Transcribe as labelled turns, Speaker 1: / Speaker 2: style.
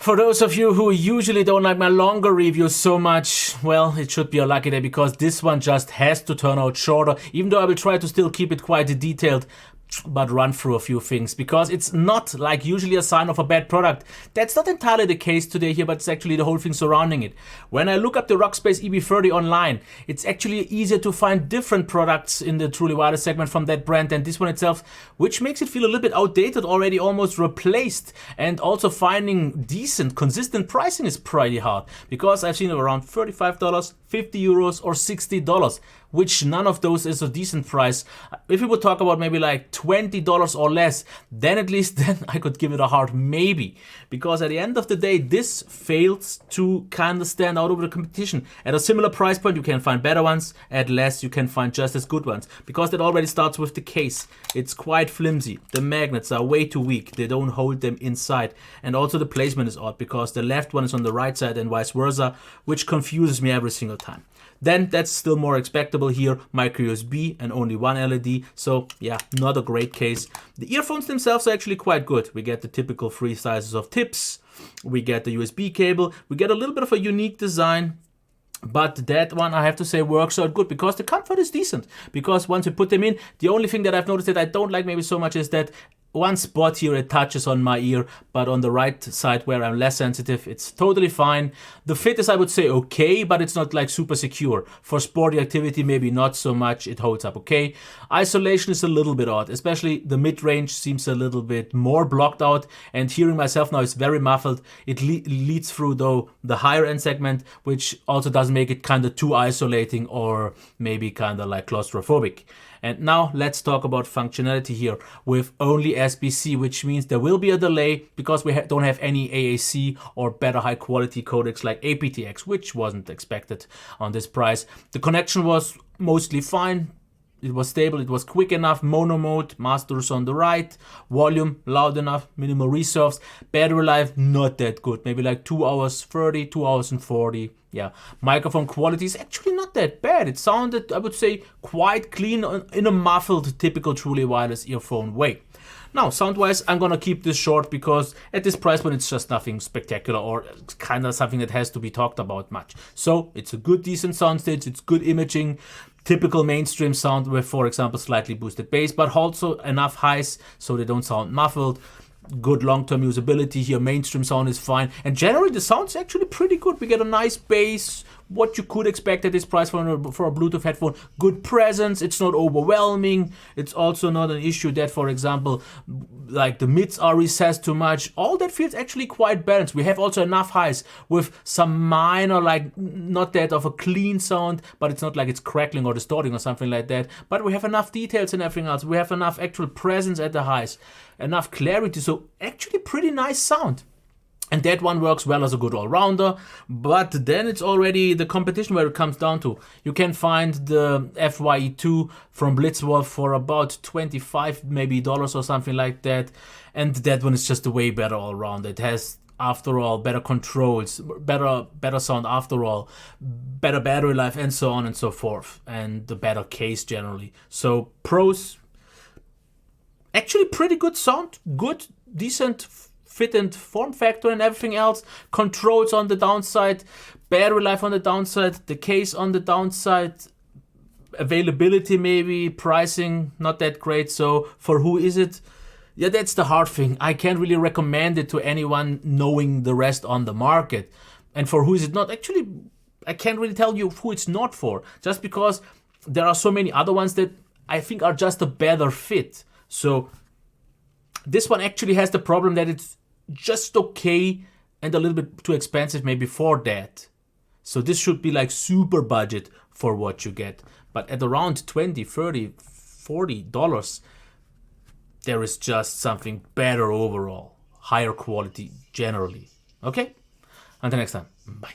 Speaker 1: for those of you who usually don't like my longer reviews so much, well, it should be a lucky day because this one just has to turn out shorter, even though I will try to still keep it quite detailed, but run through a few things because it's not like usually a sign of a bad product. That's not entirely the case today here, but it's actually the whole thing surrounding it. When I look up the Rockspace EB30 online, it's actually easier to find different products in the truly wireless segment from that brand than this one itself, which makes it feel a little bit outdated, already almost replaced. And also finding decent, consistent pricing is pretty hard because I've seen it around $35, 50 euros or $60, which none of those is a decent price. If we would talk about maybe like $20 or less, then at least then I could give it a hard maybe. Because at the end of the day, this fails to kind of stand out over the competition. At a similar price point, you can find better ones. At less, you can find just as good ones. Because that already starts with the case. It's quite flimsy. The magnets are way too weak. They don't hold them inside. And also the placement is odd because the left one is on the right side and vice versa, which confuses me every single time. Then that's still more expectable here, micro USB and only one LED, so yeah, not a great case. The earphones themselves are actually quite good. We get the typical 3 sizes of tips, we get the USB cable, we get a little bit of a unique design, but that one I have to say works out good because the comfort is decent. Because once you put them in, the only thing that I've noticed that I don't like maybe so much is that one spot here it touches on my ear, but on the right side where I'm less sensitive, it's totally fine. The fit is, I would say, okay, but it's not like super secure. For sporty activity, maybe not so much. It holds up okay. Isolation is a little bit odd, especially the mid-range seems a little bit more blocked out, and hearing myself now is very muffled. It leads through, though, the higher end segment, which also does make it kind of too isolating or maybe kind of like claustrophobic. And now let's talk about functionality here with only SBC, which means there will be a delay because we don't have any AAC or better high quality codecs like aptX, which wasn't expected on this price. The connection was mostly fine. It was stable, it was quick enough, mono mode, masters on the right, volume loud enough, minimal reserves, battery life not that good, maybe like 2 hours 30, 2 hours and 40. Yeah, microphone quality is actually not that bad. It sounded, I would say, quite clean in a muffled, typical truly wireless earphone way. Now, sound-wise, I'm gonna keep this short because at this price point, it's just nothing spectacular or kind of something that has to be talked about much. So it's a good, decent soundstage. It's good imaging, typical mainstream sound with, for example, slightly boosted bass, but also enough highs so they don't sound muffled. Good long-term usability here. Mainstream sound is fine, and generally the sound's actually pretty good. We get a nice bass, what you could expect at this price for a Bluetooth headphone. Good presence, it's not overwhelming. It's also not an issue that, for example, like the mids are recessed too much. All that feels actually quite balanced. We have also enough highs with some minor, like not that of a clean sound, but it's not like it's crackling or distorting or something like that. But we have enough details and everything else. We have enough actual presence at the highs, enough clarity, so actually pretty nice sound. And that one works well as a good all-rounder, but then it's already the competition where it comes down to. You can find the FYE2 from Blitzwolf for about $25 maybe dollars or something like that, and that one is just a way better all-rounder. It has, after all, better controls, better sound after all, better battery life, and so on and so forth, and the better case generally. So pros, actually pretty good sound, good, decent fit and form factor and everything else. Controls on the downside, battery life on the downside, the case on the downside, availability maybe, pricing not that great. So for who is it? Yeah, that's the hard thing. I can't really recommend it to anyone knowing the rest on the market. And for who is it not? Actually, I can't really tell you who it's not for, just because there are so many other ones that I think are just a better fit. So this one actually has the problem that it's just okay and a little bit too expensive maybe for that. So this should be like super budget for what you get. But at around $20, $30, $40, there is just something better overall. Higher quality generally. Okay? Until next time. Bye.